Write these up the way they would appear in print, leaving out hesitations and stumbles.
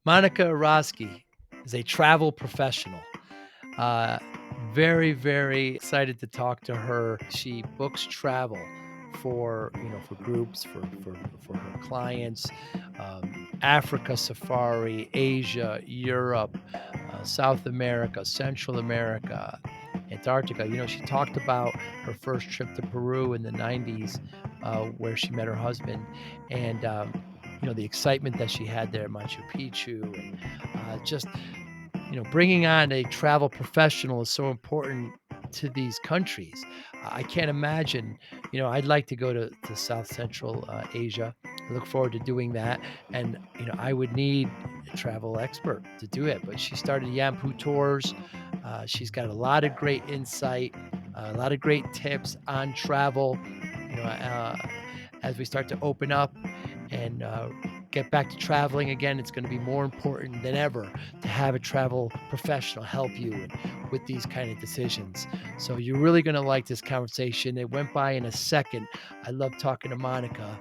Monica Irauzqui is a travel professional. Uh, Very, very excited to talk to her. She books travel for groups, for her clients, Africa safari, Asia, Europe, South America, Central America, Antarctica. She talked about her first trip to Peru in the 90s, where she met her husband, and the excitement that she had there at Machu Picchu, and just bringing on a travel professional is so important to these countries. I can't imagine, I'd like to go to South Central Asia. I look forward to doing that. And, I would need a travel expert to do it. But she started Yampu Tours. She's got a lot of great insight, a lot of great tips on travel, as we start to open up and get back to traveling again. It's going to be more important than ever to have a travel professional help you with these kind of decisions. So you're really going to like this conversation. It went by in a second. I love talking to Monica,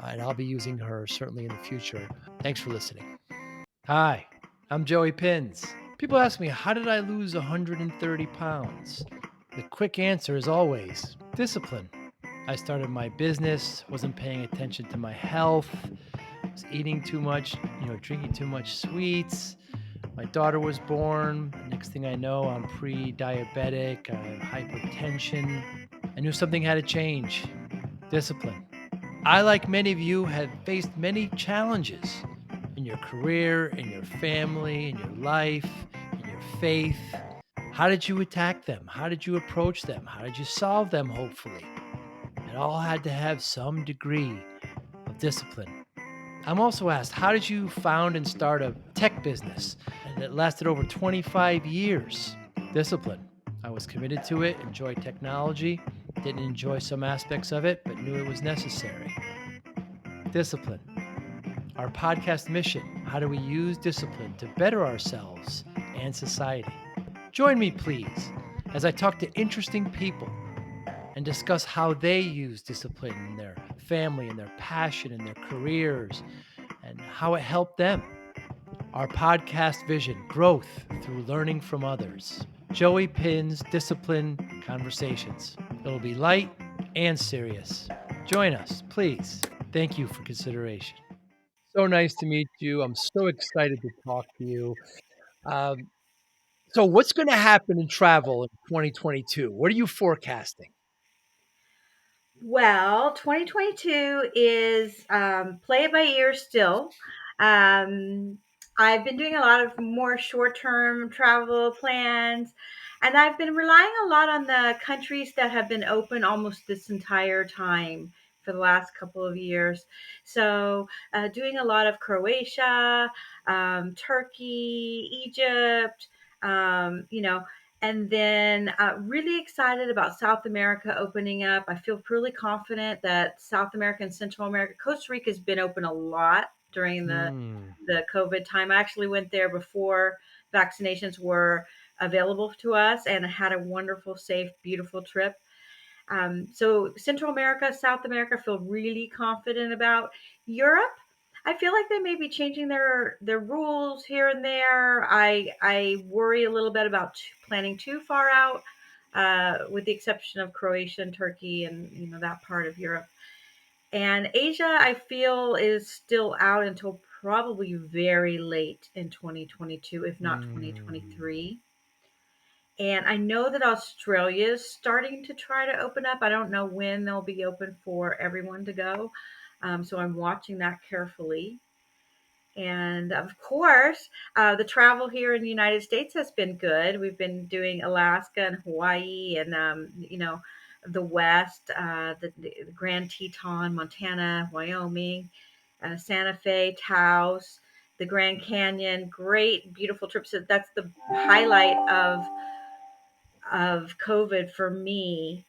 and I'll be using her certainly in the future. Thanks for listening. Hi, I'm Joey Pinz. People ask me, how did I lose 130 pounds? The quick answer is always discipline. I started my business, wasn't paying attention to my health, was eating too much, drinking too much sweets. My daughter was born. Next thing I know, I'm pre-diabetic, I have hypertension. I knew something had to change. Discipline. I, like many of you, have faced many challenges in your career, in your family, in your life, in your faith. How did you attack them? How did you approach them? How did you solve them, hopefully? It all had to have some degree of discipline. I'm also asked, how did you found and start a tech business that lasted over 25 years? Discipline. I was committed to it, enjoyed technology, didn't enjoy some aspects of it, but knew it was necessary. Discipline. Our podcast mission, how do we use discipline to better ourselves and society? Join me, please, as I talk to interesting people and discuss how they use discipline in their family and their passion and their careers and how it helped them. Our podcast vision, growth through learning from others. Joey Pinz Discipline Conversations. It'll be light and serious. Join us, please. Thank you for consideration. So nice to meet you. I'm so excited to talk to you. Um, so, what's going to happen in travel in 2022? What are you forecasting? Well, 2022 is play it by ear still. Um, I've been doing a lot of more short term travel plans, and I've been relying a lot on the countries that have been open almost this entire time for the last couple of years. So, doing a lot of Croatia, Turkey, Egypt, and then really excited about South America opening up. I feel really confident that South America and Central America, Costa Rica has been open a lot during the Hmm. the COVID time. I actually went there before vaccinations were available to us and had a wonderful, safe, beautiful trip. So Central America, South America, feel really confident about. Europe, I feel like they may be changing their rules here and there. I worry a little bit about planning too far out, with the exception of Croatia and Turkey and that part of Europe. And Asia, I feel, is still out until probably very late in 2022, if not Hmm. 2023. And I know that Australia is starting to try to open up. I don't know when they'll be open for everyone to go. So I'm watching that carefully. And of course, the travel here in the United States has been good. We've been doing Alaska and Hawaii and, the West, the Grand Teton, Montana, Wyoming, Santa Fe, Taos, the Grand Canyon. Great, beautiful trips. So that's the highlight of COVID for me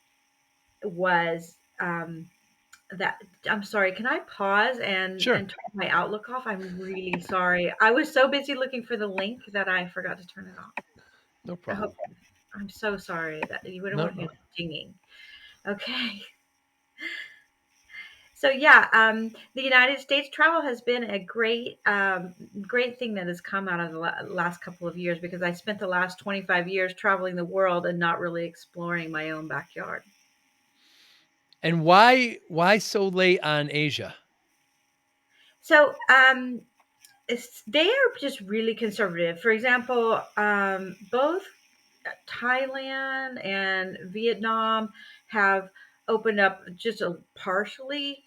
was that. I'm sorry. Can I pause Sure. and turn my Outlook off? I'm really sorry. I was so busy looking for the link that I forgot to turn it off. No I hope. problem. I'm so sorry that you wouldn't No, want to hear no. the dinging. Okay. So yeah, the United States travel has been a great thing that has come out of the last couple of years because I spent the last 25 years traveling the world and not really exploring my own backyard. And why so late on Asia? So they are just really conservative. For example, both Thailand and Vietnam have opened up just partially.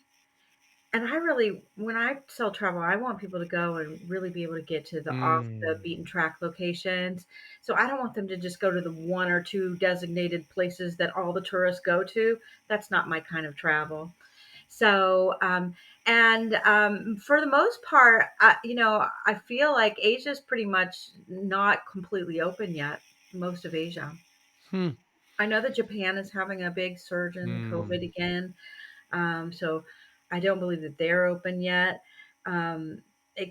And I really, when I sell travel, I want people to go and really be able to get to the off the Mm, beaten track locations. So I don't want them to just go to the one or two designated places that all the tourists go to. That's not my kind of travel. So, and for the most part, I feel like Asia is pretty much not completely open yet. Most of Asia. hmm, I know that Japan is having a big surge in COVID mm, again. So I don't believe that they're open yet.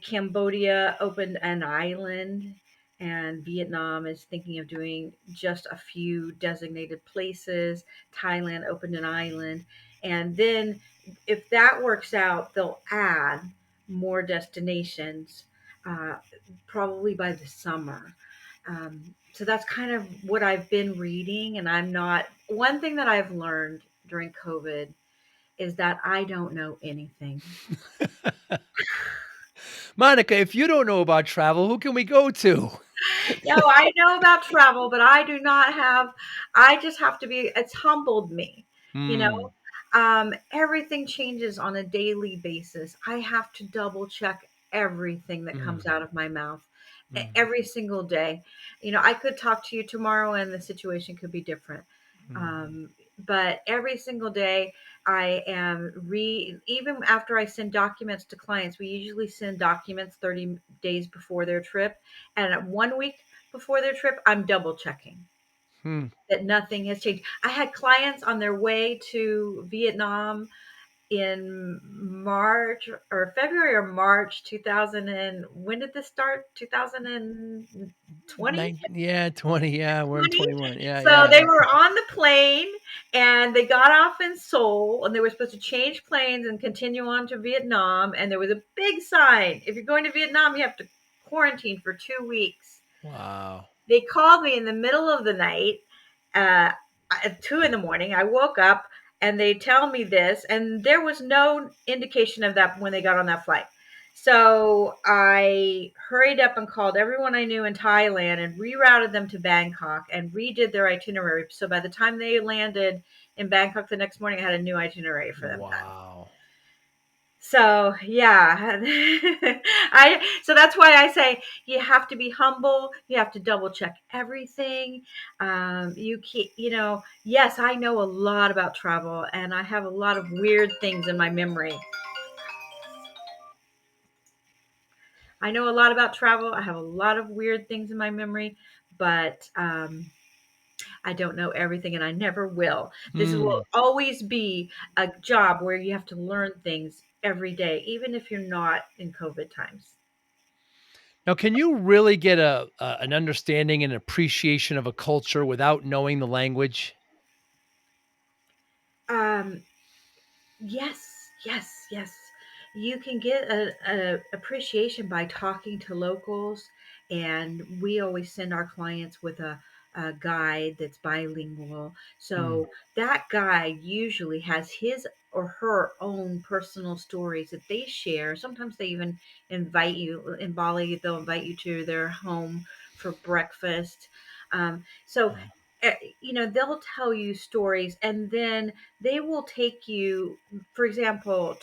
Cambodia opened an island, and Vietnam is thinking of doing just a few designated places. Thailand opened an island. And then, if that works out, they'll add more destinations, uh, probably by the summer. So that's kind of what I've been reading. And I'm not, one thing that I've learned during COVID is that I don't know anything. Monica, if you don't know about travel, who can we go to? No, I know about travel, but I do not have, I just have to be, it's humbled me, you know? Hmm, Everything changes on a daily basis. I have to double check everything that comes mm, out of my mouth mm, every single day. I could talk to you tomorrow and the situation could be different. mm. But every single day, I am even after I send documents to clients, we usually send documents 30 days before their trip. And at 1 week before their trip, I'm double checking Hmm. that nothing has changed. I had clients on their way to Vietnam in March or February or March 2000, and when did this start? 2020? Yeah, 20. Yeah, we're in 20? 21. Yeah, So yeah. they were on the plane and they got off in Seoul and they were supposed to change planes and continue on to Vietnam. And there was a big sign, if you're going to Vietnam, you have to quarantine for 2 weeks. Wow. They called me in the middle of the night, uh, at 2 in the morning. I woke up and they tell me this, and there was no indication of that when they got on that flight. So I hurried up and called everyone I knew in Thailand and rerouted them to Bangkok and redid their itinerary. So by the time they landed in Bangkok the next morning, I had a new itinerary for them done. Wow. So yeah, I so that's why I say you have to be humble. You have to double check everything. You can't, yes, I know a lot about travel, and I have a lot of weird things in my memory. I know a lot about travel. I have a lot of weird things in my memory, but I don't know everything, and I never will. This Hmm. will always be a job where you have to learn things every day, even if you're not in COVID times. Now, can you really get an understanding and appreciation of a culture without knowing the language? Um, yes, yes, yes. You can get a appreciation by talking to locals, and we always send our clients with a guide that's bilingual. Hmm. So that guide usually has his or her own personal stories that they share. Sometimes they even invite you in Bali. They'll invite you to their home for breakfast. So Oh. they'll tell you stories, and then they will take you, for example,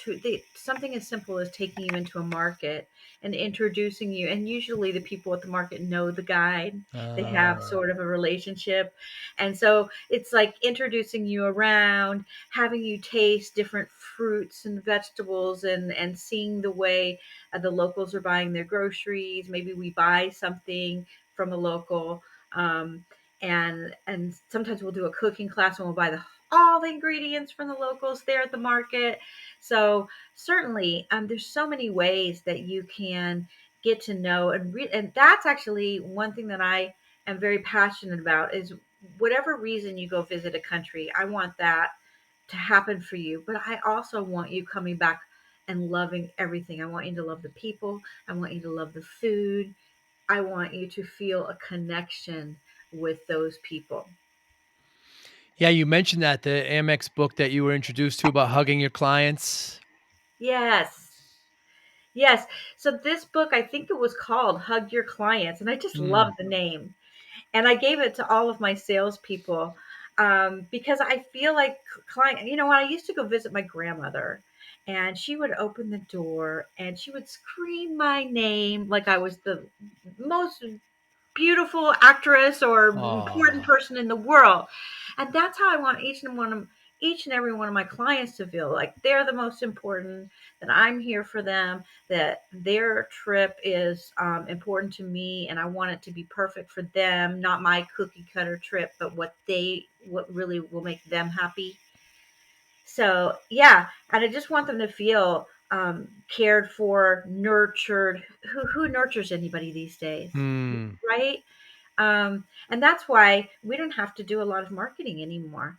something as simple as taking you into a market and introducing you. And usually the people at the market know the guide, they have Oh. sort of a relationship. And so it's like introducing you around, having you taste different fruits and vegetables, and seeing the way the locals are buying their groceries. Maybe we buy something from a local. Um, and and sometimes we'll do a cooking class and we'll buy all the ingredients from the locals there at the market. So certainly, there's so many ways that you can get to know and that's actually one thing that I am very passionate about is whatever reason you go visit a country, I want that to happen for you, but I also want you coming back and loving everything. I want you to love the people. I want you to love the food. I want you to feel a connection with those people. Yeah, you mentioned that the Amex book that you were introduced to about hugging your clients. Yes. Yes. So this book, I think it was called Hug Your Clients, and I just love Mm. the name. And I gave it to all of my salespeople because I feel like client. You know, when I used to go visit my grandmother, and she would open the door and she would scream my name like I was the most beautiful actress or important Aw. person in the world. And that's how I want each and every one of my clients to feel like they're the most important, that I'm here for them, that their trip is important to me, and I want it to be perfect for them, not my cookie cutter trip, but what really will make them happy. So yeah, and I just want them to feel cared for, nurtured. Who nurtures anybody these days, Mm. right? And that's why we don't have to do a lot of marketing anymore,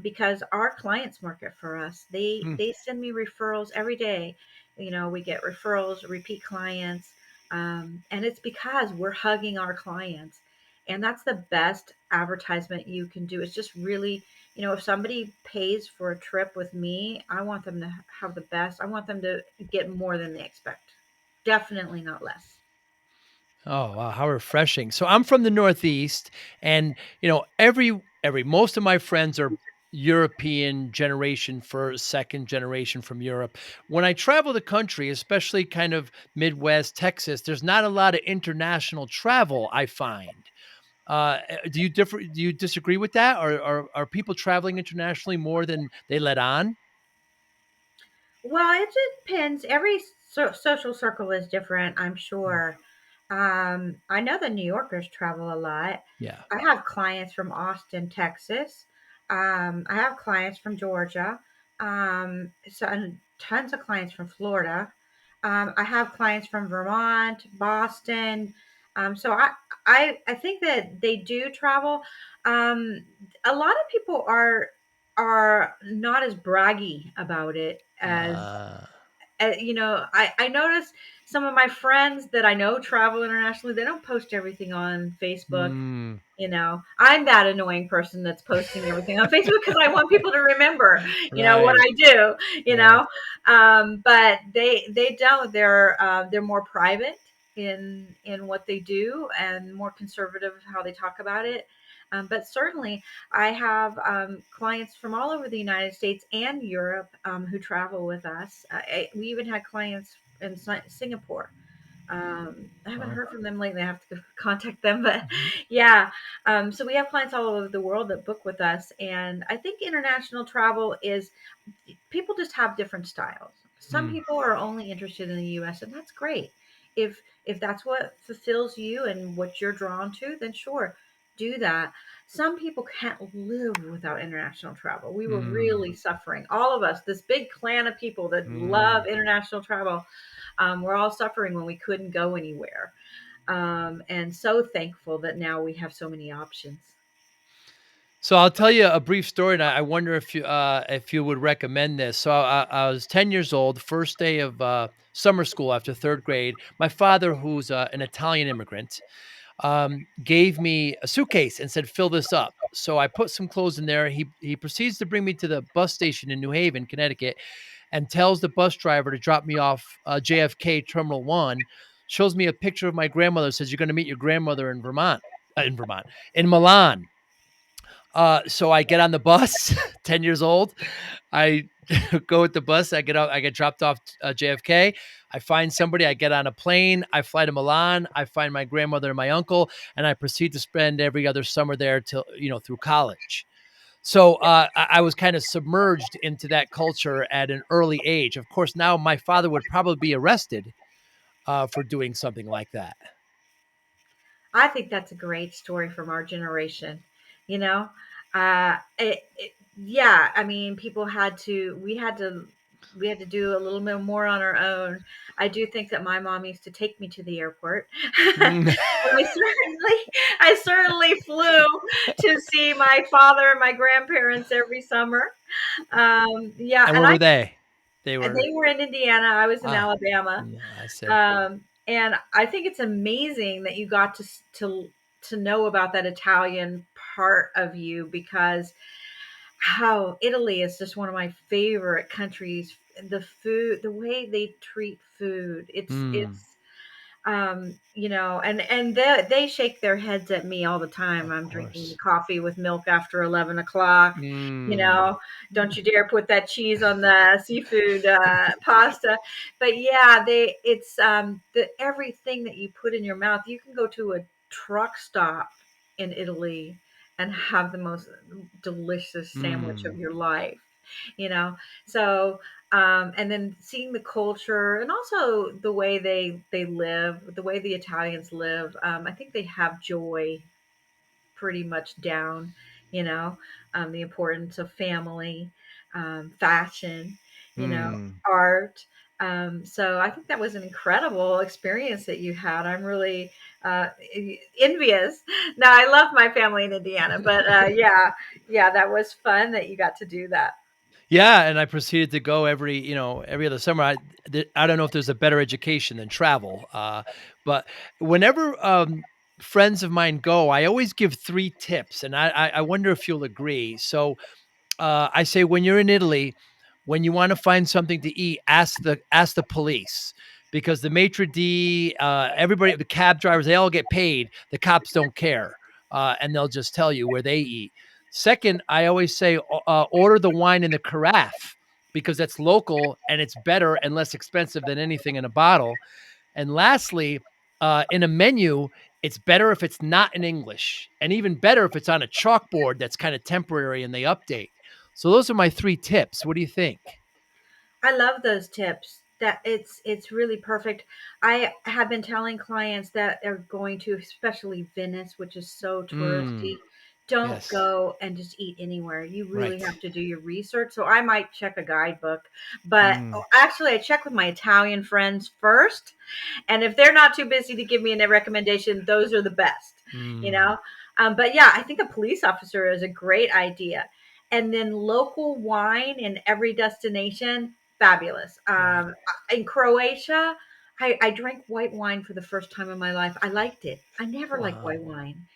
because our clients market for us. They Mm. they send me referrals every day. You know, we get referrals, repeat clients, and it's because we're hugging our clients. And that's the best advertisement you can do. It's just really, if somebody pays for a trip with me, I want them to have the best. I want them to get more than they expect. Definitely not less. Oh, wow, how refreshing. So I'm from the Northeast, and every most of my friends are European generation, first, second generation from Europe. When I travel the country, especially kind of Midwest, Texas, there's not a lot of international travel, I find. Do you disagree with that? Or are people traveling internationally more than they let on? Well, it depends. Every social circle is different, I'm Mm. sure. I know the New Yorkers travel a lot. Yeah. I have clients from Austin, Texas. I have clients from Georgia. And tons of clients from Florida. I have clients from Vermont, Boston. So I think that they do travel. Um, a lot of people are not as braggy about it as Uh, I notice some of my friends that I know travel internationally, they don't post everything on Facebook. mm, I'm that annoying person that's posting everything on Facebook because I want people to remember, what right, I do, right. but they don't. They're more private in what they do and more conservative how they talk about it. But certainly, I have clients from all over the United States and Europe who travel with us. We even had clients in Singapore. I haven't Wow. heard from them lately. I have to contact them, but Mhm. yeah. So we have clients all over the world that book with us, and I think international travel is people just have different styles. Some Mm, people are only interested in the US, and that's great. If that's what fulfills you and what you're drawn to, then sure, do that. Some people can't live without international travel. We were mm, really suffering. All of us, this big clan of people that love mm. international travel, we're all suffering when we couldn't go anywhere. And so thankful that now we have so many options. So I'll tell you a brief story, and I wonder if you would recommend this. So I was 10 years old, first day of summer school after third grade. My father, who's an Italian immigrant, gave me a suitcase and said, "Fill this up." So I put some clothes in there. He proceeds to bring me to the bus station in New Haven, Connecticut, and tells the bus driver to drop me off JFK Terminal One. Shows me a picture of my grandmother. Says, "You're going to meet your grandmother in Vermont, in Milan." So I get on the bus, 10 years old. I go with the bus. I get dropped off JFK. I find somebody. I get on a plane. I fly to Milan. I find my grandmother and my uncle, and I proceed to spend every other summer there till through college. So I was kind of submerged into that culture at an early age. Of course, now my father would probably be arrested for doing something like that. I think that's a great story from our generation. You know, yeah. I mean, we had to do a little bit more on our own. I do think that my mom used to take me to the airport. Mm. I certainly flew to see my father and my grandparents every summer. Yeah, And and where were they? They they were were in Indiana, I was in ah, Alabama. yeah, I see. And I think it's amazing that you got to know about that Italian part of you, because how Italy is just one of my favorite countries. The food, the way they treat food, Mm, it's and they shake their heads at me all the time. of I'm drinking course. coffee with milk after 11 o'clock. You Mm. know, don't you dare put that cheese on the seafood pasta. But yeah, it's the everything that you put in your mouth. You can go to a truck stop in Italy and have the most delicious sandwich of Mm. your life. You know, so and then seeing the culture and also the way they live, the way the Italians live. I think they have joy pretty much down. You know, the importance of family, fashion, Mm. art. So I think that was an incredible experience that you had. I'm really uh, envious. Now I love my family in Indiana, but yeah, that was fun that you got to do that. Yeah, and I proceeded to go every, every other summer. I don't know if there's a better education than travel, but whenever friends of mine go, I always give 3 tips, and I wonder if you'll agree. So, I say when you're in Italy, when you wanna find something to eat, ask the police because the maitre d', everybody, the cab drivers, they all get paid. The cops don't care, and they'll just tell you where they eat. Second, I always say, order the wine in the carafe because that's local and it's better and less expensive than anything in a bottle. And lastly, in a menu, it's better if it's not in English, and even better if it's on a chalkboard that's kind of temporary and they update. So those are my 3 tips. What do you think? I love those tips. That it's really perfect. I have been telling clients that are going to, especially Venice, which is so Mm, touristy, don't yes. go and just eat anywhere. You really Right. have to do your research. So I might check a guidebook, but Mm, actually I check with my Italian friends first, and if they're not too busy to give me a recommendation, those are the best, you mm, know. But yeah, I think a police officer is a great idea. And then local wine in every destination, fabulous. right. In Croatia, I drank white wine for the first time in my life. I liked it. I never liked white Wow. wine.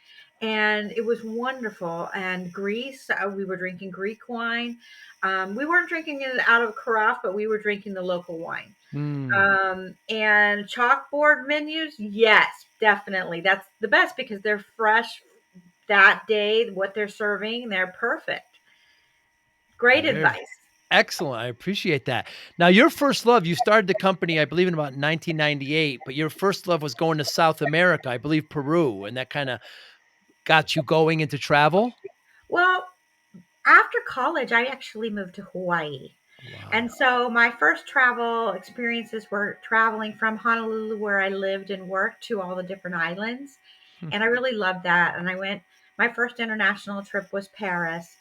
And it was wonderful. And Greece, we were drinking Greek wine. We weren't drinking it out of carafe, but we were drinking the local wine. Mm, And chalkboard menus, yes, definitely. That's the best because they're fresh that day, what they're serving, they're perfect. Great very advice. excellent. I appreciate that. Now, your first love, you started the company, I believe, in about 1998, but your first love was going to South America, I believe Peru, and that kinda got you going into travel? Well, after college, I actually moved to Hawaii. And Wow. so my first travel experiences were traveling from Honolulu, where I lived and worked, to all the different islands. Hmm. And I really loved that. And my first international trip was Paris.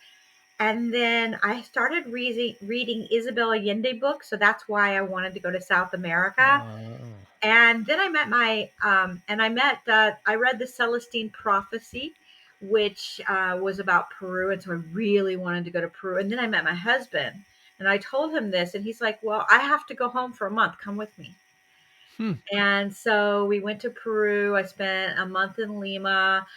And then I started reading Isabel Allende books. So that's why I wanted to go to South America. Oh. And then I read the Celestine Prophecy, which was about Peru. And so I really wanted to go to Peru. And then I met my husband and I told him this, and he's like, well, I have to go home for a month. Come with me. Hmm. And so we went to Peru. I spent a month in Lima.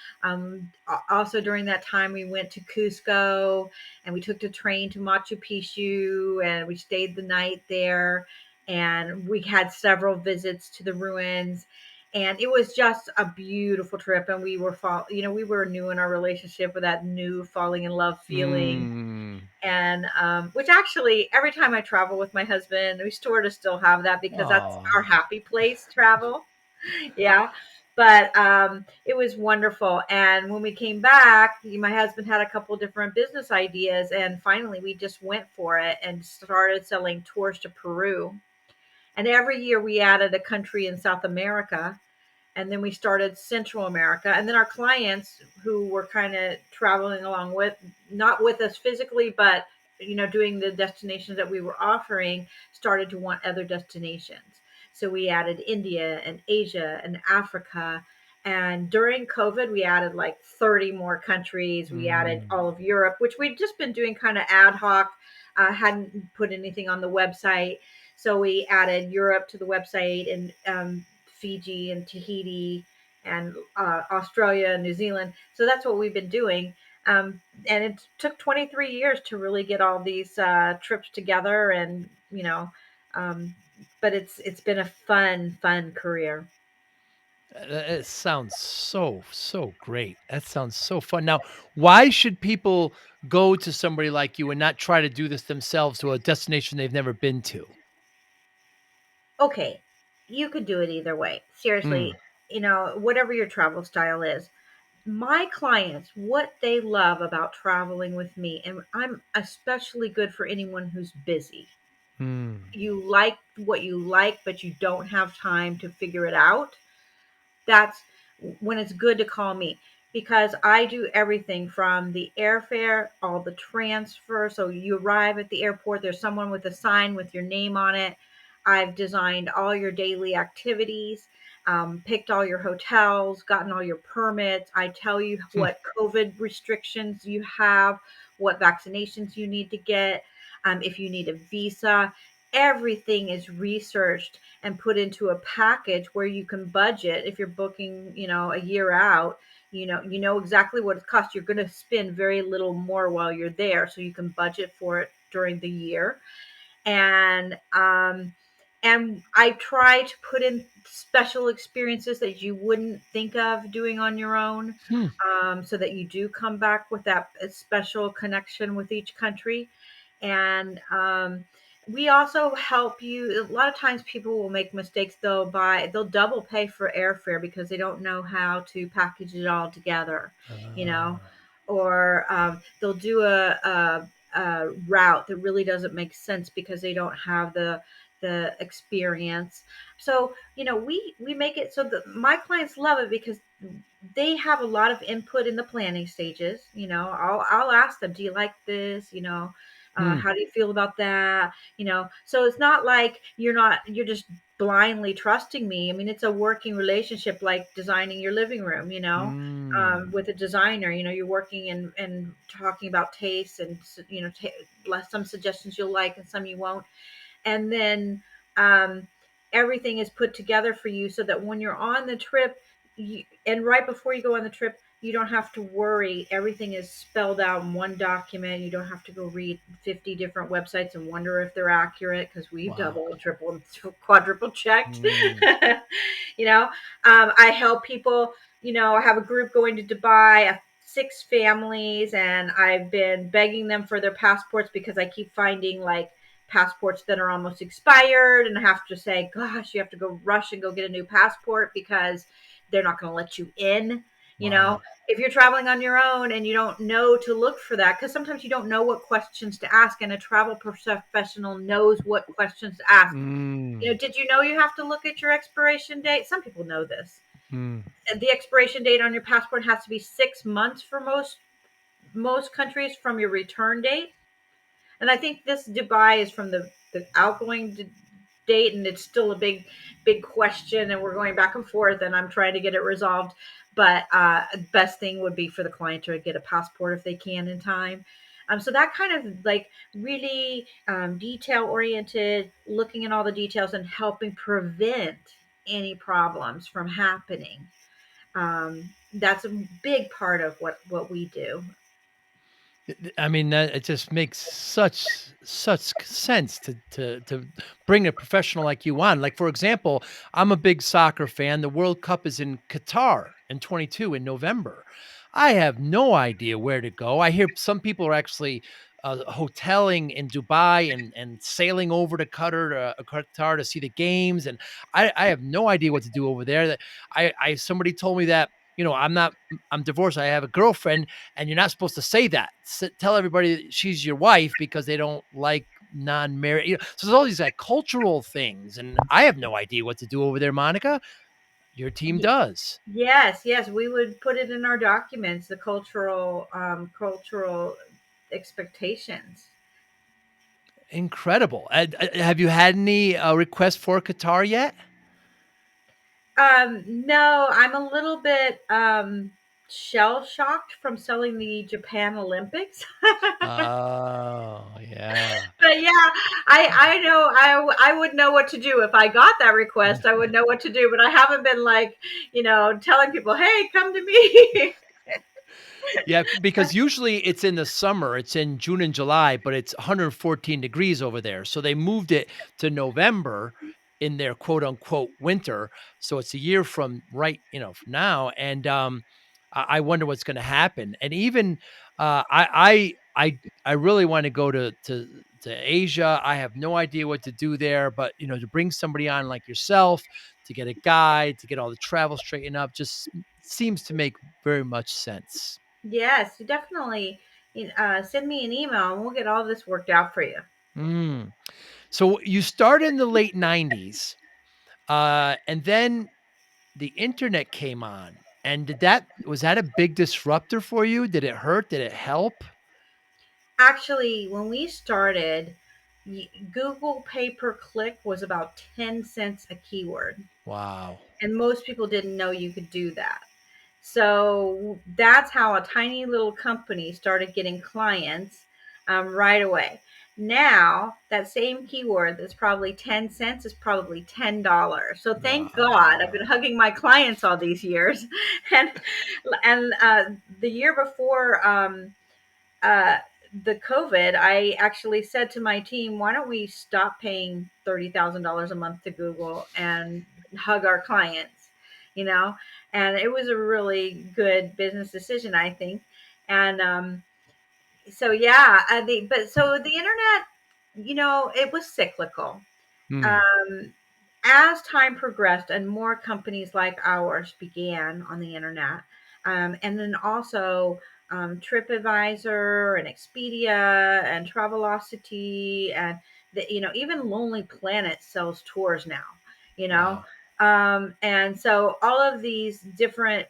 Also, during that time, we went to Cusco and we took the train to Machu Picchu and we stayed the night there. And we had several visits to the ruins. And it was just a beautiful trip. And we were new in our relationship with that new falling in love feeling, Mm. and which actually every time I travel with my husband, we sort of still have that because that's our Aw. happy place travel. Yeah. But it was wonderful. And when we came back, my husband had a couple different business ideas. And finally, we just went for it and started selling tours to Peru. And every year we added a country in South America, and then we started Central America. And then our clients who were kind of traveling along with, not with us physically, but doing the destinations that we were offering, started to want other destinations. So we added India and Asia and Africa. And during COVID, we added like 30 more countries. We added Mm. all of Europe, which we'd just been doing kind of ad hoc, hadn't put anything on the website. So we added Europe to the website, and Fiji and Tahiti and Australia and New Zealand. So that's what we've been doing. And it took 23 years to really get all these trips together, and um, but it's been a fun career. It sounds so great. That sounds so fun. Now, why should people go to somebody like you and not try to do this themselves to a destination they've never been to? Okay, you could do it either way. Mm, Seriously, whatever your travel style is. My clients, what they love about traveling with me, and I'm especially good for anyone who's busy. mm, You like what you like, but you don't have time to figure it out. That's when it's good to call me, because I do everything from the airfare, all the transfer. So you arrive at the airport, there's someone with a sign with your name on it. I've designed all your daily activities, picked all your hotels, gotten all your permits. I tell you hmm, what COVID restrictions you have, what vaccinations you need to get, if you need a visa. Everything is researched and put into a package where you can budget. If you're booking, a year out, you know exactly what it costs. You're going to spend very little more while you're there, so you can budget for it during the year. And I try to put in special experiences that you wouldn't think of doing on your own, hmm, so that you do come back with that special connection with each country. And we also help you. A lot of times people will make mistakes. They'll double pay for airfare because they don't know how to package it all together, you know, ah, or they'll do a route that really doesn't make sense because they don't have the experience. So we make it so that my clients love it, because they have a lot of input in the planning stages. I'll ask them, do you like this? hmm, How do you feel about that? So it's not like you're just blindly trusting me. I mean, it's a working relationship, like designing your living room, mm, with a designer. You're working and talking about tastes, and some suggestions you'll like and some you won't. And then everything is put together for you, so that when you're on the trip, and right before you go on the trip, you don't have to worry. Everything is spelled out in one document. You don't have to go read 50 different websites and wonder if they're accurate, because we've wow. double and triple and quadruple checked. Mm, I help people. I have a group going to Dubai, 6 families, and I've been begging them for their passports, because I keep finding like passports that are almost expired, and I have to say, gosh, you have to go rush and go get a new passport, because they're not going to let you in. You know, wow. if you're traveling on your own and you don't know to look for that, because sometimes you don't know what questions to ask, and a travel professional knows what questions to ask. Mm, Did you know you have to look at your expiration date? Some people know this. mm, The expiration date on your passport has to be 6 months for most countries from your return date. And I think this Dubai is from the outgoing date, and it's still a big question, and we're going back and forth, and I'm trying to get it resolved. But best thing would be for the client to get a passport if they can in time. So that kind of like really detail oriented, looking at all the details and helping prevent any problems from happening. That's a big part of what we do. I mean, that it just makes such sense to bring a professional like you on. Like, for example, I'm a big soccer fan. The World Cup is in Qatar in 22 in November. I have no idea where to go. I hear some people are actually hoteling in Dubai and sailing over to Qatar to see the games, and I have no idea what to do over there. That I somebody told me that I'm divorced. I have a girlfriend, and you're not supposed to say that. Tell everybody that she's your wife because they don't like non-married. So there's all these like cultural things, and I have no idea what to do over there, Monica. Your team does. Yes, yes, we would put it in our documents, the cultural expectations. Incredible. Have you had any requests for Qatar yet? No, I'm a little bit shell shocked from selling the Japan Olympics. Oh, yeah. But yeah, I know I would know what to do if I got that request. I would know what to do, but I haven't been like, telling people, "Hey, come to me." Yeah, because usually it's in the summer, it's in June and July, but it's 114 degrees over there. So they moved it to November in their quote unquote winter. So it's a year from from now. And I wonder what's going to happen. And even I really want to go to Asia. I have no idea what to do there, but to bring somebody on like yourself, to get a guide, to get all the travel straightened up, just seems to make very much sense. Yes, you definitely send me an email and we'll get all this worked out for you. Mm. So you started in the late 90s, and then the internet came on. And was that a big disruptor for you? Did it hurt? Did it help? Actually, when we started, Google pay per click was about 10 cents a keyword. Wow. And most people didn't know you could do that. So that's how a tiny little company started getting clients right away. Now, that same keyword that's probably 10 cents is probably $10. So thank God I've been Wow. hugging my clients all these years. And the year before uh, the COVID, I actually said to my team, why don't we stop paying $30,000 a month to Google and hug our clients, you know? And it was a really good business decision, I think. And so, yeah, the internet, it was cyclical. Mm. Um, as time progressed and more companies like ours began on the internet, and then also TripAdvisor and Expedia and Travelocity and even Lonely Planet sells tours now, you know. Wow. And so all of these different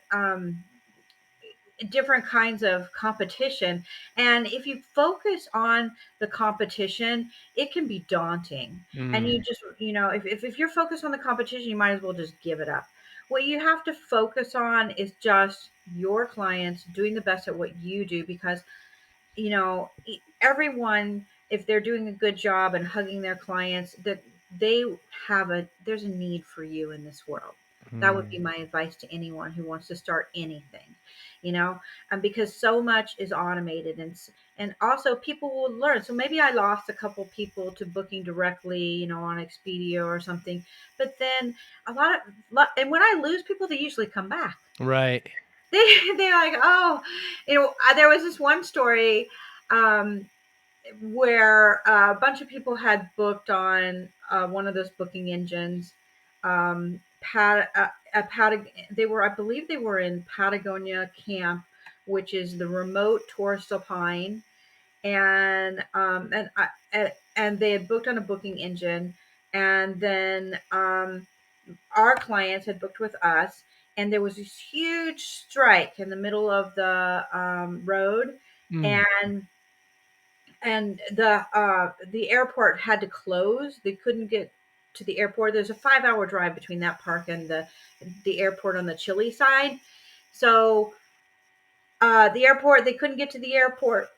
kinds of competition. And if you focus on the competition, it can be daunting. And you Mm. just, if you're focused on the competition, you might as well just give it up. What you have to focus on is just your clients doing the best at what you do because everyone, if they're doing a good job and hugging their clients, that they there's a need for you in this world. That would be Mm. my advice to anyone who wants to start anything, you know, and because so much is automated and also people will learn. So maybe I lost a couple people to booking directly, on Expedia or something, but then and when I lose people, they usually come back. Right. They're like, oh, there was this one story um, where a bunch of people had booked on one of those booking engines. They were, I believe, they were in Patagonia Camp, which is the remote tourist alpine, and they had booked on a booking engine, and then our clients had booked with us, and there was this huge strike in the middle of the road, Mm. and the airport had to close. They couldn't get to the airport. There's a 5-hour drive between that park and the airport on the Chile side. So the airport, they couldn't get to the airport.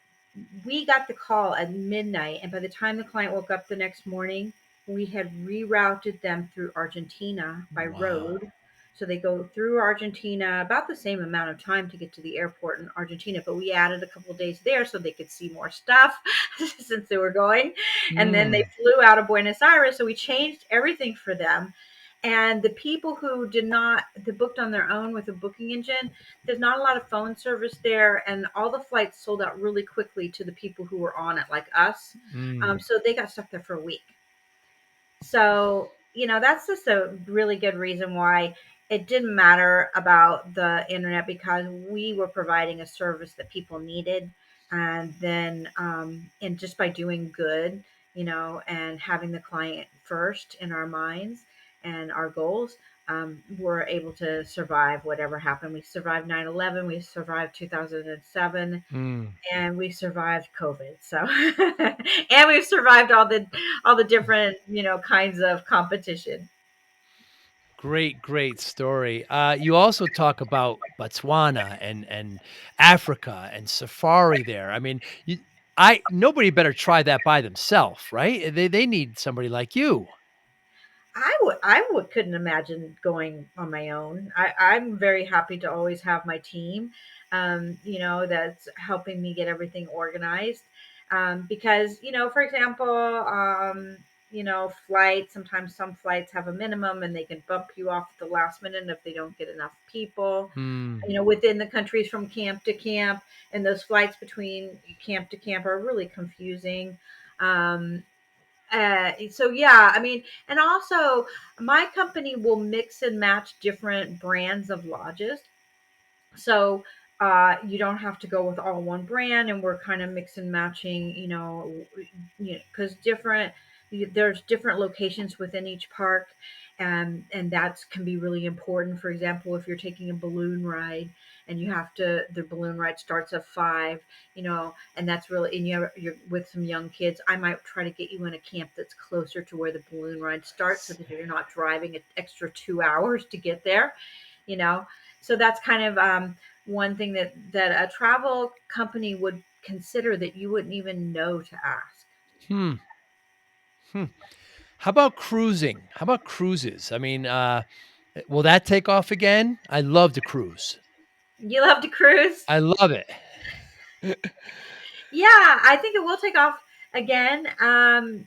We got the call at midnight, and by the time the client woke up the next morning, we had rerouted them through Argentina by Wow. road. So they go through Argentina about the same amount of time to get to the airport in Argentina, but we added a couple of days there so they could see more stuff since they were going. And then they Mm. flew out of Buenos Aires, so we changed everything for them. And the people who did not, they booked on their own with a booking engine, there's not a lot of phone service there, and all the flights sold out really quickly to the people who were on it, like us. Mm. So they got stuck there for a week. So, that's just a really good reason why it didn't matter about the internet because we were providing a service that people needed. And then, and just by doing good, and having the client first in our minds and our goals, we're able to survive whatever happened. We survived 9/11, we survived 2007, Mm. and we survived COVID. So, and we've survived all the different kinds of competition. Great story. You also talk about Botswana and Africa and safari there. I mean, I nobody better try that by themselves, right? They need somebody like you. I would couldn't imagine going on my own. I'm very happy to always have my team, that's helping me get everything organized. Because, for example, flights, sometimes some flights have a minimum and they can bump you off at the last minute if they don't get enough people, Hmm. within the countries from camp to camp. And those flights between camp to camp are really confusing. Um, so yeah, I mean, and also my company will mix and match different brands of lodges. So you don't have to go with all one brand, and we're kind of mix and matching, because there's different locations within each park, and that can be really important. For example, if you're taking a balloon ride and the balloon ride starts at 5, and that's really, and you're with some young kids, I might try to get you in a camp that's closer to where the balloon ride starts, so that you're not driving an extra 2 hours to get there, you know. So that's kind of one thing that a travel company would consider that you wouldn't even know to ask. Hmm. Hmm. How about cruising? How about cruises? I mean, will that take off again? I love to cruise. You love to cruise? I love it. Yeah, I think it will take off again.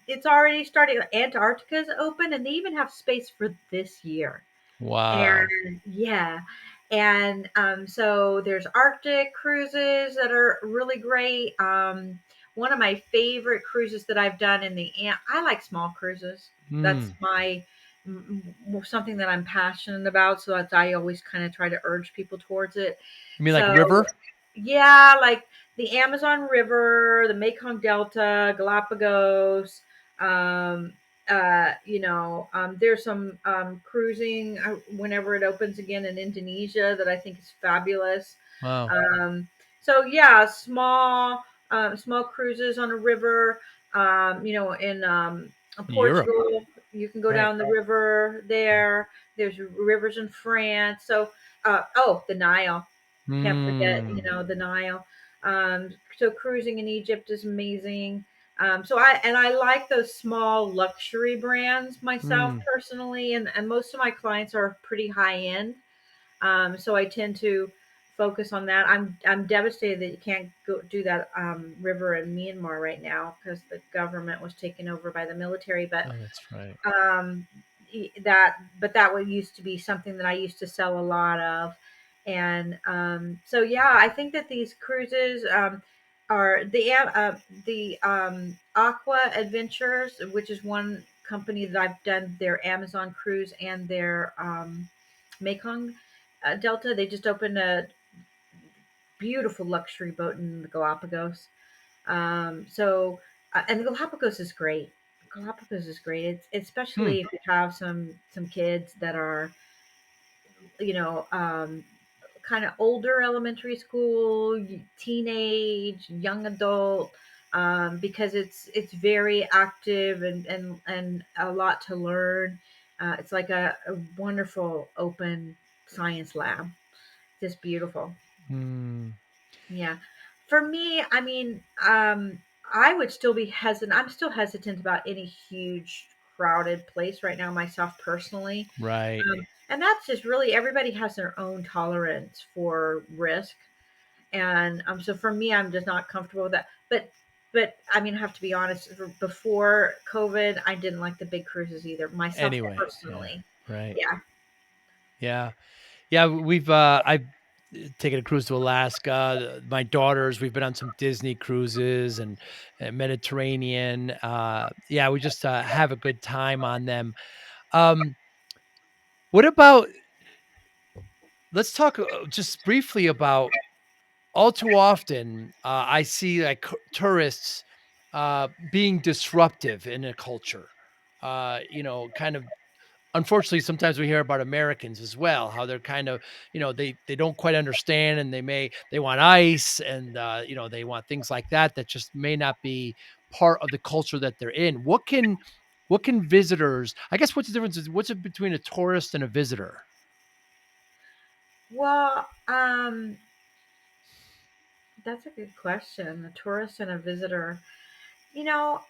It's already starting. Antarctica's open, and they even have space for this year. Wow. And yeah, and so there's Arctic cruises that are really great. One of my favorite cruises that I've done I like small cruises. That's Hmm. something that I'm passionate about. So that's, I always kind of try to urge people towards it. You mean like So river? yeah, like the Amazon River, the Mekong Delta, Galapagos. Um, there's some cruising whenever it opens again in Indonesia that I think is fabulous. Wow. Um, so yeah, small cruises on a river. In Europe, Portugal, you can go right. down the river there. There's rivers in France. So, the Nile. Can't forget, Hmm. the Nile. So cruising in Egypt is amazing. I like those small luxury brands myself Hmm. personally, and most of my clients are pretty high end. So I tend to focus on that. I'm devastated that you can't go do that river in Myanmar right now because the government was taken over by the military. But Oh, that's right. um, that would used to be something that I used to sell a lot of, and so yeah, I think that these cruises are the Aqua Adventures, which is one company that I've done their Amazon cruise and their Mekong Delta. They just opened a beautiful luxury boat in the Galapagos. And the Galapagos is great. Galapagos is great. It's Hmm. especially if you have some kids that are, you know, um, kind of older elementary school, teenage, young adult, because it's very active and a lot to learn. It's like a wonderful open science lab. Just beautiful. Hmm. Yeah. For me, I mean, I would still be hesitant. I'm still hesitant about any huge crowded place right now, myself personally. Right. And that's just really, everybody has their own tolerance for risk. And so for me, I'm just not comfortable with that. But I mean, I have to be honest, before COVID, I didn't like the big cruises either, myself Anyway, yeah, personally. right. Yeah. Yeah. Yeah, I've taken a cruise to Alaska. My daughters, we've been on some Disney cruises and Mediterranean. Yeah, we just have a good time on them. Um, what about let's talk just briefly about all too often I see like tourists being disruptive in a culture. Kind of unfortunately, sometimes we hear about Americans as well, how they're kind of, they don't quite understand and they want ice and they want things like that that just may not be part of the culture that they're in. what can visitors, I guess what's the difference is what's it between a tourist and a visitor? Well, that's a good question. A tourist and a visitor. You know,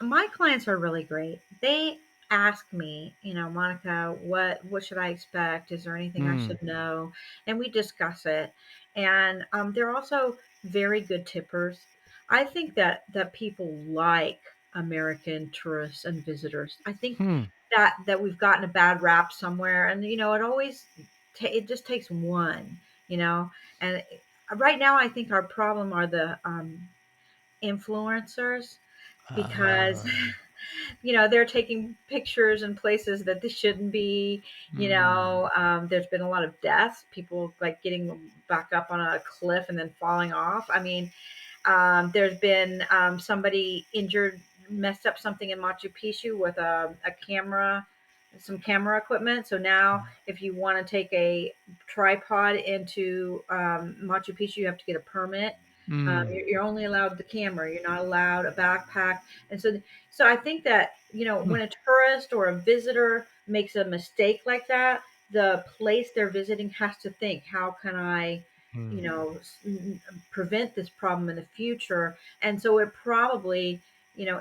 my clients are really great. They ask me, Monica, what should I expect? Is there anything I Hmm. should know? And we discuss it. And they're also very good tippers. I think that people like American tourists and visitors. I think Hmm. that we've gotten a bad rap somewhere, and it always it just takes one, you know. And right now, I think our problem are the influencers because Uh, they're taking pictures in places that they shouldn't be. mm, There's been a lot of deaths, people like getting back up on a cliff and then falling off. I mean, there's been somebody injured, messed up something in Machu Picchu with a camera, some camera equipment. So now, if you want to take a tripod into Machu Picchu, you have to get a permit. mm, You're only allowed the camera. You're not allowed a backpack. And so I think that hmm, when a tourist or a visitor makes a mistake like that, the place they're visiting has to think, how can I, you hmm, know, prevent this problem in the future. And so it probably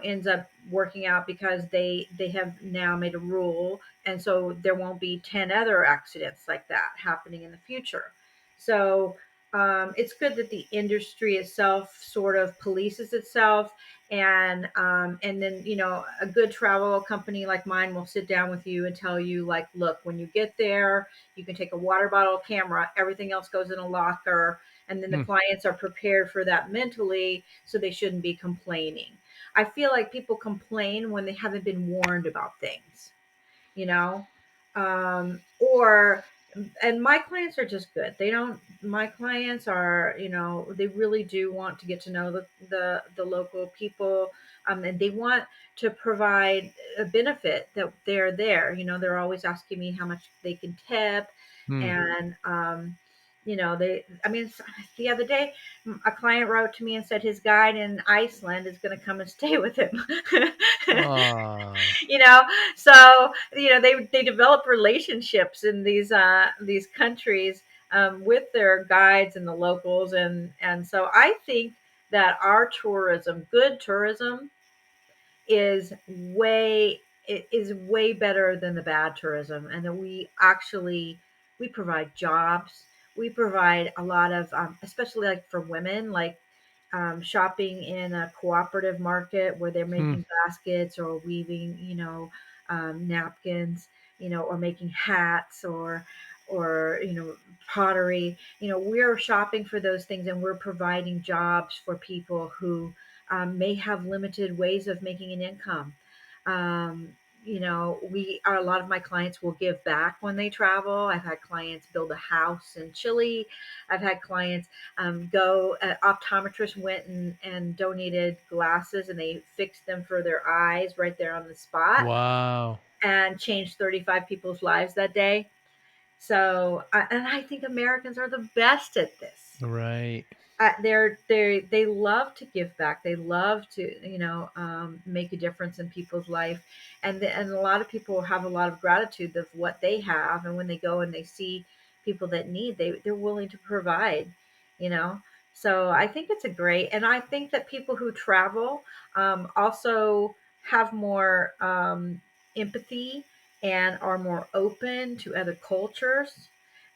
ends up working out because they have now made a rule, and so there won't be 10 other accidents like that happening in the future. So it's good that the industry itself sort of polices itself, and then a good travel company like mine will sit down with you and tell you, like, look, when you get there, you can take a water bottle, camera, everything else goes in a locker, and then the hmm, clients are prepared for that mentally, so they shouldn't be complaining. I feel like people complain when they haven't been warned about things, you know or and my clients are just good. They don't My clients are, they really do want to get to know the local people, and they want to provide a benefit that they're there. They're always asking me how much they can tip. hmm. And they I mean, the other day a client wrote to me and said his guide in Iceland is going to come and stay with him. Ah, you know so they develop relationships in these countries, with their guides and the locals, and so I think that our tourism, good tourism, is way better than the bad tourism, and that we provide jobs. We provide a lot of, especially like for women, like shopping in a cooperative market where they're hmm, making baskets or weaving, napkins, or making hats, or pottery. We're shopping for those things, and we're providing jobs for people who may have limited ways of making an income. Um, we are, a lot of my clients will give back when they travel. I've had clients build a house in Chile. I've had clients go, optometrist went and donated glasses, and they fixed them for their eyes right there on the spot, wow. and changed 35 people's lives that day. So, and I think Americans are the best at this. Right. They love to give back. They love to make a difference in people's life, and a lot of people have a lot of gratitude of what they have, and when they go and they see people that need, they're willing to provide. You know, so I think it's a great, and I think that people who travel also have more empathy and are more open to other cultures,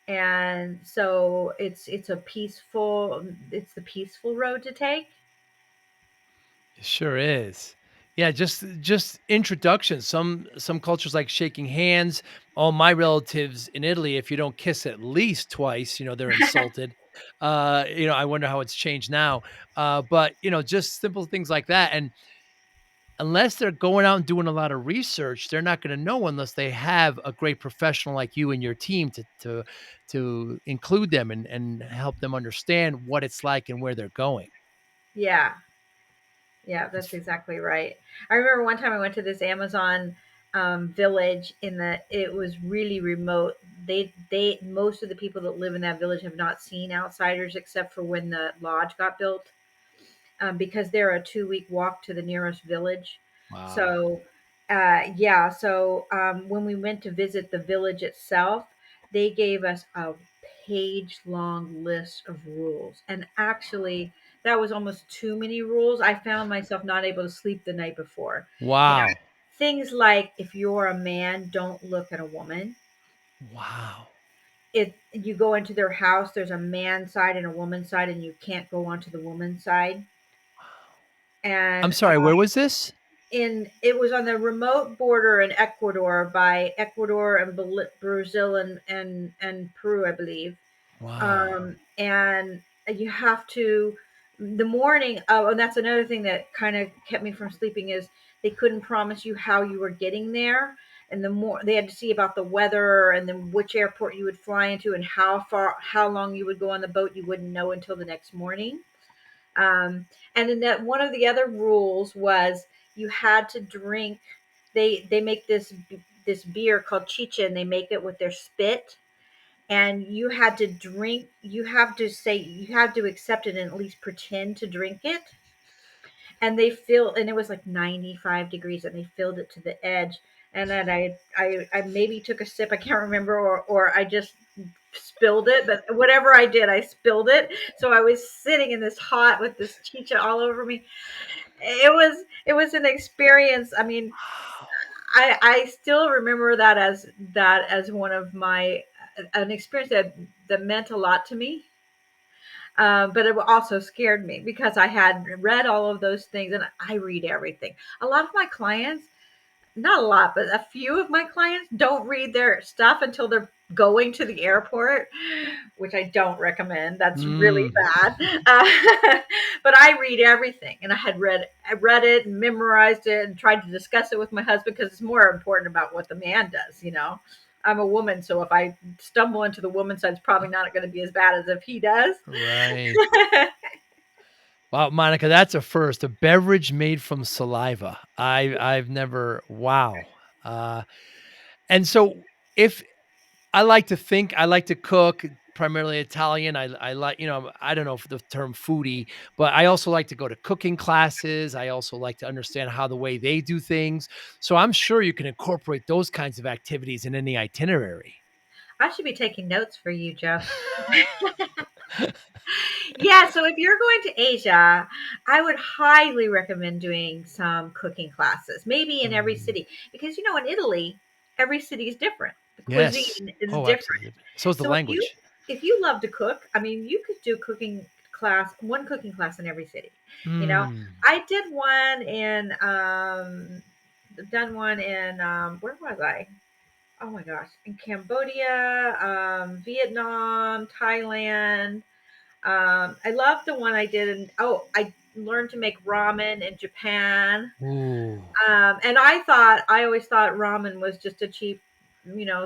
and so it's the peaceful road to take. It sure is. Yeah, just introduction. Some cultures like shaking hands. All my relatives in Italy, if you don't kiss at least twice, they're insulted. I wonder how it's changed now. But just simple things like that. And unless they're going out and doing a lot of research, they're not going to know unless they have a great professional like you and your team to include them and help them understand what it's like and where they're going. Yeah, yeah, that's It's exactly right. I remember one time I went to this Amazon village, it was really remote. They Most of the people that live in that village have not seen outsiders except for when the lodge got built, because they're a 2-week walk to the nearest village. wow. So Yeah, so when we went to visit the village itself, they gave us a page long list of rules. And actually, that was almost too many rules. I found myself not able to sleep the night before. You know, Wow. things like if you're a man, don't look at a woman. Wow. If you go into their house, there's a man side and a woman side, and you can't go onto the woman's side. I'm And sorry, where was this? in it was on the remote border in Ecuador by Ecuador and Brazil and Peru, I believe. Wow. And you have to the morning of, and that's another thing that kind of kept me from sleeping is they couldn't promise you how you were getting there. And the more they had to see about the weather and then which airport you would fly into and how long you would go on the boat, you wouldn't know until the next morning. And then that one of the other rules was you had to drink. They make this beer called chicha, and they make it with their spit. And you had to drink. You have to say you have to accept it and at least pretend to drink it. And they fill, and it was like 95 degrees, and they filled it to the edge. And then I maybe took a sip. I can't remember, or I just spilled it, but whatever I did, I spilled it. So I was sitting in this hot with this chicha all over me. It was an experience. I mean, I still remember that as one of my an experience that meant a lot to me. But it also scared me because I had read all of those things, and I read everything. A lot of my clients, not a lot, but a few of my clients don't read their stuff until they're going to the airport, which I don't recommend. That's really Mm, bad. But I read everything, and I read it and memorized it and tried to discuss it with my husband because it's more important about what the man does. I'm a woman, so if I stumble into the woman's side, it's probably not going to be as bad as if he does. right. Wow, Monica, that's a first. A beverage made from saliva. I've never wow. Uh, and so if I like to cook, primarily Italian. I like, I don't know if the term foodie, but I also like to go to cooking classes. I also like to understand how the way they do things. So I'm sure you can incorporate those kinds of activities in any itinerary. I should be taking notes for you, Joe. Yeah, so if you're going to Asia, I would highly recommend doing some cooking classes, maybe in every Mm, city, because in Italy, every city is different. The yes. cuisine is Oh, different. absolutely. So is the So language. if you love to cook, I mean, you could do one cooking class in every city. You know, Mm, I did one in done one in where was I? Oh my gosh, in Cambodia, Vietnam, Thailand. I love the one I did in I learned to make ramen in Japan. ooh, And I always thought ramen was just a cheap,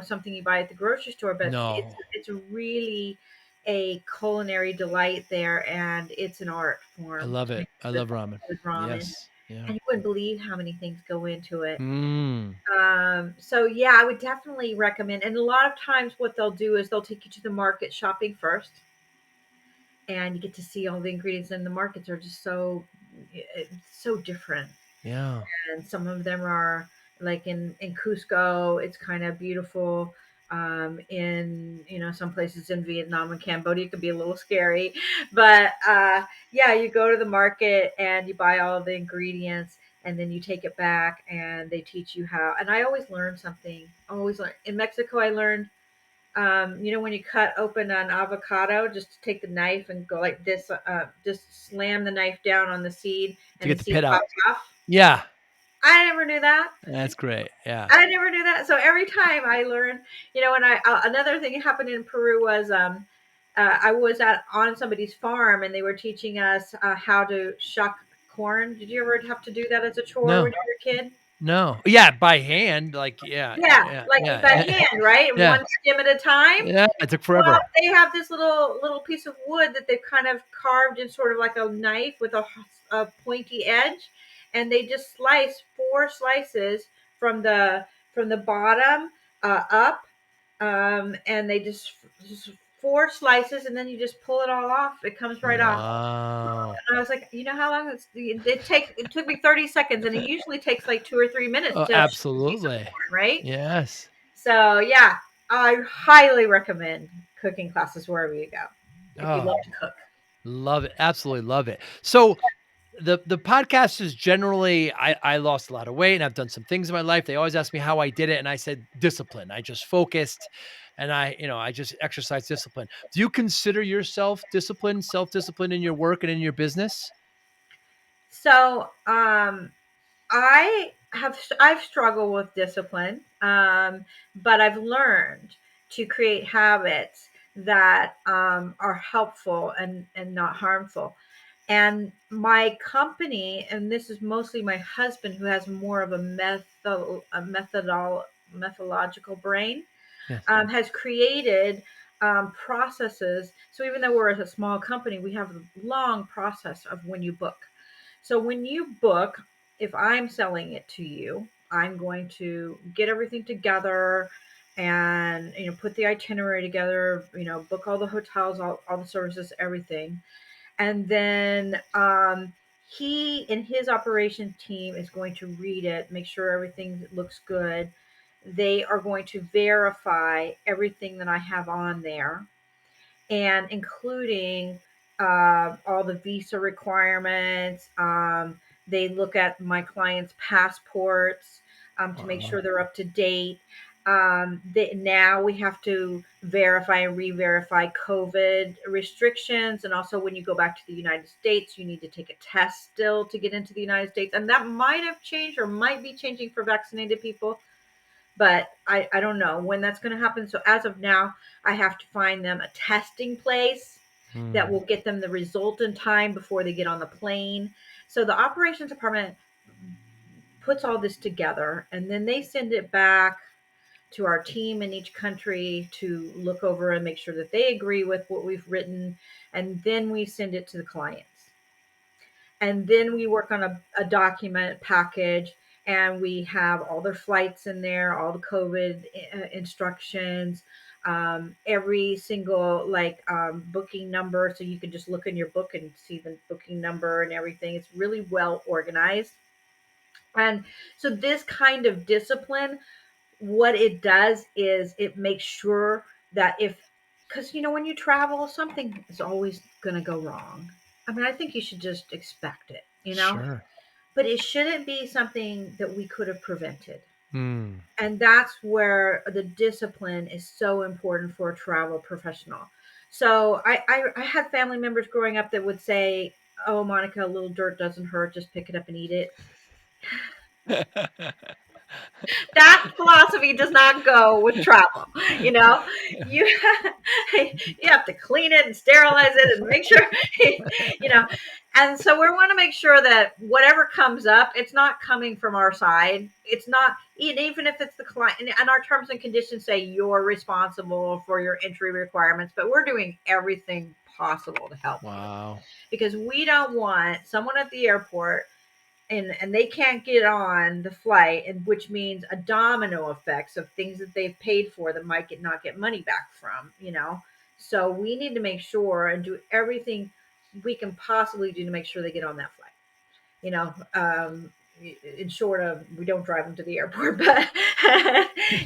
something you buy at the grocery store, but it's no. it's really a culinary delight there, and it's an art I form love to it. make I love ramen. good ramen. Yes. Yeah. And you wouldn't believe how many things go into it. Mm, So yeah, I would definitely recommend. And a lot of times, what they'll do is they'll take you to the market shopping first, and you get to see all the ingredients. And the markets are just so different. yeah. And some of them are like in Cusco, it's kind of beautiful. In some places in Vietnam and Cambodia, it could be a little scary, but yeah, you go to the market and you buy all of the ingredients, and then you take it back, and they teach you how. And I always learn something. Always learn. In Mexico, I learned. When you cut open an avocado, just to take the knife and go like this, just slam the knife down on the seed, To and the get the seed pit out. pops off. Yeah. I never knew that. That's great. Yeah. I never knew that. So every time I learn, and another thing that happened in Peru was I was on somebody's farm, and they were teaching us how to shuck corn. Did you ever have to do that as a chore when No. you were a kid? No. Yeah, by hand, like, yeah, Yeah, yeah, like yeah, by yeah, hand, right? yeah, One stem at a time. yeah, it took Well, forever. they have this little piece of wood that they've kind of carved in sort of like a knife with a pointy edge, and they just slice four slices from the bottom up, and they just 4 slices, and then you just pull it all off. It comes right off. Wow. And I was like, you know how long it took me 30 seconds, and it usually takes like 2 or 3 minutes Oh, to shred a piece of absolutely. corn, right? Yes. So yeah, I highly recommend cooking classes wherever you go if you love Oh, to cook. love it. Absolutely love it. So the podcast is generally I lost a lot of weight and I've done some things in my life. They always ask me how I did it. And I said discipline. I just focused and I just exercise discipline. Do you consider yourself disciplined, self-disciplined in your work and in your business? So I've struggled with discipline, but I've learned to create habits that are helpful and not harmful. And my company, and this is mostly my husband, who has more of methodological brain, Yes. has created processes. So even though we're a small company, we have a long process of when you book. So when you book, if I'm selling it to you, I'm going to get everything together and put the itinerary together, book all the hotels, all the services, everything. And then he and his operation team is going to read it, make sure everything looks good. They are going to verify everything that I have on there, and including all the visa requirements. They look at my clients' passports to make Wow. sure they're up to date. Now we have to verify and re-verify COVID restrictions, and also when you go back to the United States, you need to take a test still to get into the United States, and that might have changed or might be changing for vaccinated people, but I don't know when that's going to happen. So as of now, I have to find them a testing place that Hmm. will get them the result in time before they get on the plane. So the operations department puts all this together, and then they send it back to our team in each country to look over and make sure that they agree with what we've written, and then we send it to the clients, and then we work on a document package, and we have all their flights in there, all the COVID instructions, every single booking number, so you can just look in your book and see the booking number and everything. It's really well organized. And so this kind of discipline, what it does is it makes sure that if, because when you travel, something is always going to go wrong. I mean, I think you should just expect it. Sure. But it shouldn't be something that we could have prevented. Hmm. And that's where the discipline is so important for a travel professional. So I had family members growing up that would say, "Oh, Monica, a little dirt doesn't hurt. Just pick it up and eat it." That philosophy does not go with travel. You know, you you have to clean it and sterilize it and make sure, you know. And so we want to make sure that whatever comes up, it's not coming from our side. It's not, even if it's the client. And our terms and conditions say you're responsible for your entry requirements, but we're doing everything possible to help you, Wow. because we don't want someone at the airport and they can't get on the flight, and which means a domino effects of things that they've paid for that might not get money back from. So we need to make sure and do everything we can possibly do to make sure they get on that flight, you know in short of, we don't drive them to the airport, but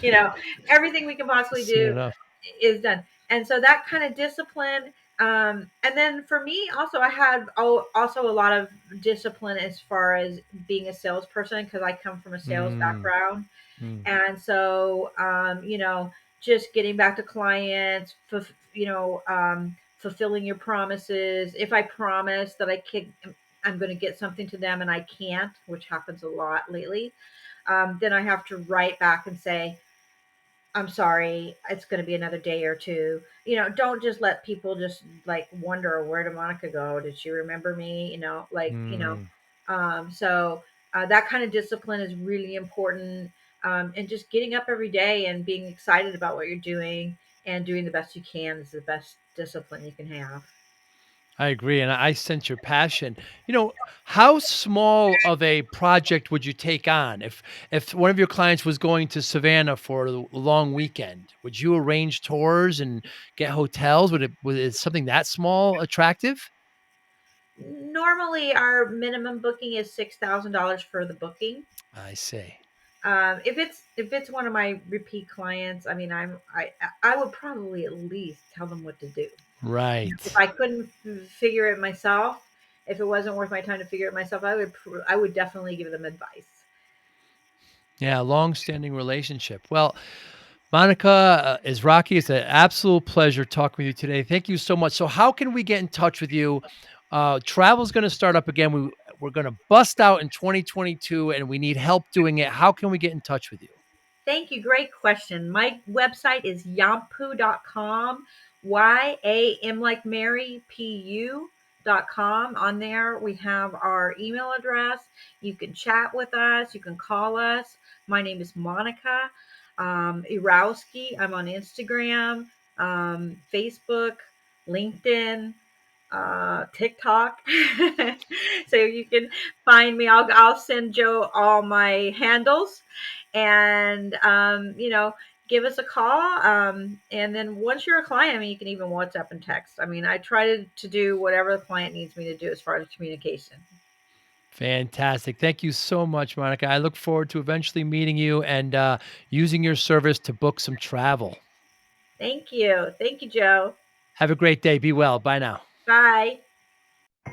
you know everything we can possibly Soon do enough. is done. And so that kind of discipline, and then for me also, I had also a lot of discipline as far as being a salesperson, because I come from a sales Mm, background. mm, And so just getting back to clients, fulfilling your promises. If I promise that I'm going to get something to them and I can't, which happens a lot lately, then I have to write back and say, I'm sorry, it's going to be another day or two. Don't just let people just like wonder, where did Monica go? Did she remember me? mm. So that kind of discipline is really important. And just getting up every day and being excited about what you're doing and doing the best you can is the best discipline you can have. I agree, and I sense your passion. How small of a project would you take on if one of your clients was going to Savannah for a long weekend? Would you arrange tours and get hotels? Would something that small attractive? Normally, our minimum booking is $6,000 for the booking. I see. If it's one of my repeat clients, I mean, I would probably at least tell them what to do. If Right. I couldn't figure it myself, if it wasn't worth my time to figure it myself, I would definitely give them advice. Yeah, long-standing relationship. Well, Monica, is Rocky. It's an absolute pleasure talking with you today. Thank you so much. So, how can we get in touch with you? Travel's going to start up again. We're going to bust out in 2022, and we need help doing it. How can we get in touch with you? Thank you. Great question. My website is yampu.com, YAM like Mary, PU.com. On there, we have our email address. You can chat with us, you can call us. My name is Monica Irauzqui. I'm on Instagram, Facebook, LinkedIn, TikTok. So you can find me. I'll send Joe all my handles, and give us a call. And then once you're a client, I mean, you can even WhatsApp and text. I mean, I try to do whatever the client needs me to do as far as communication. Fantastic. Thank you so much, Monica. I look forward to eventually meeting you and using your service to book some travel. Thank you, Joe. Have a great day. Be well. Bye now. Bye.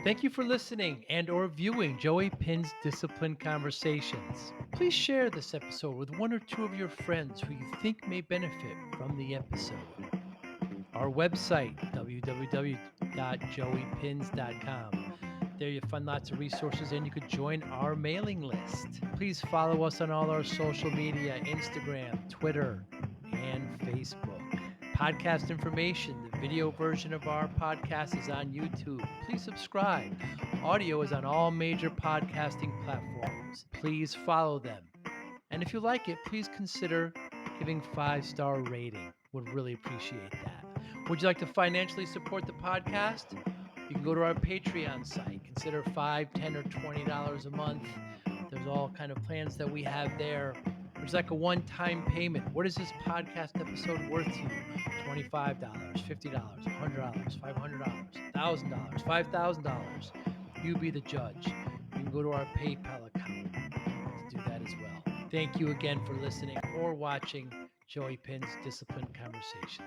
Thank you for listening and or viewing Joey Pin's Discipline Conversations. Please share this episode with one or two of your friends who you think may benefit from the episode. Our website, www.joeypins.com. There you'll find lots of resources and you could join our mailing list. Please follow us on all our social media, Instagram, Twitter, and Facebook. Podcast information, the video version of our podcast is on YouTube. Please subscribe. Audio is on all major podcasting platforms. Please follow them. And if you like it, please consider giving 5-star rating. Would really appreciate that. Would you like to financially support the podcast? You can go to our Patreon site. Consider $5, $10, or $20 a month. There's all kind of plans that we have there. There's like a one-time payment. What is this podcast episode worth to you? $25, $50, $100, $500, $1,000, $5,000. You be the judge. You can go to our PayPal account to do that as well. Thank you again for listening or watching Joey Pin's Discipline Conversations.